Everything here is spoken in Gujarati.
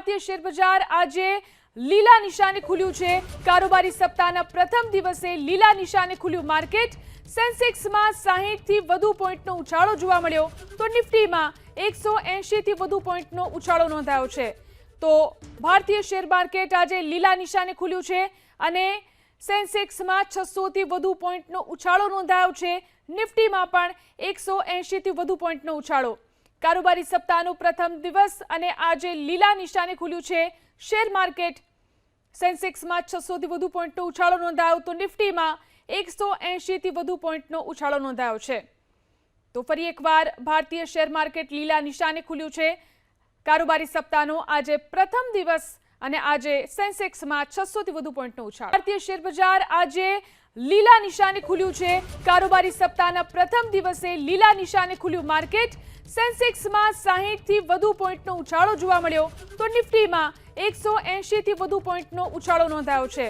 ભારતીય શેર બજાર આજે લીલા નિશાને ખુલ્યું છે। કારોબારી સપ્તાહના પ્રથમ દિવસે લીલા નિશાને ખુલ્યું માર્કેટ। સેન્સેક્સમાં 60 થી વધુ પોઈન્ટનો ઉછાળો જોવા મળ્યો તો નિફ્ટીમાં 180 થી વધુ પોઈન્ટનો ઉછાળો નોંધાયો છે। તો ભારતીય શેર માર્કેટ આજે લીલા નિશાને ખુલ્યું છે અને સેન્સેક્સમાં 600 થી વધુ પોઈન્ટનો ઉછાળો નોંધાયો છે। નિફ્ટીમાં પણ 180 થી વધુ પોઈન્ટનો ઉછાળો। કારોબારી સપ્તાહનો પ્રથમ દિવસ અને આજે લીલા નિશાને ખુલ્યું છે શેર માર્કેટ। સેન્સેક્સમાં 600 થી વધુ પોઈન્ટનો ઉછાળો નોંધાયો તો નિફ્ટીમાં 180 થી વધુ પોઈન્ટનો ઉછાળો નોંધાયો છે। તો ફરી એકવાર ભારતીય શેર માર્કેટ લીલા નિશાને ખુલ્યું છે। કારોબારી સપ્તાહનો આજે પ્રથમ દિવસ અને આજે સેન્સેક્સમાં 600 થી વધુ પોઈન્ટનો ઉછાળો। ભારતીય શેર બજાર આજે લીલા નિશાને ખુલ્યું છે। કારોબારી સપ્તાહના પ્રથમ દિવસે લીલા નિશાને ખુલ્યું માર્કેટ। સેન્સેક્સમાં 60 થી વધુ પોઈન્ટનો ઉછાળો જોવા મળ્યો તો નિફ્ટીમાં 180 થી વધુ પોઈન્ટનો ઉછાળો નોંધાયો છે।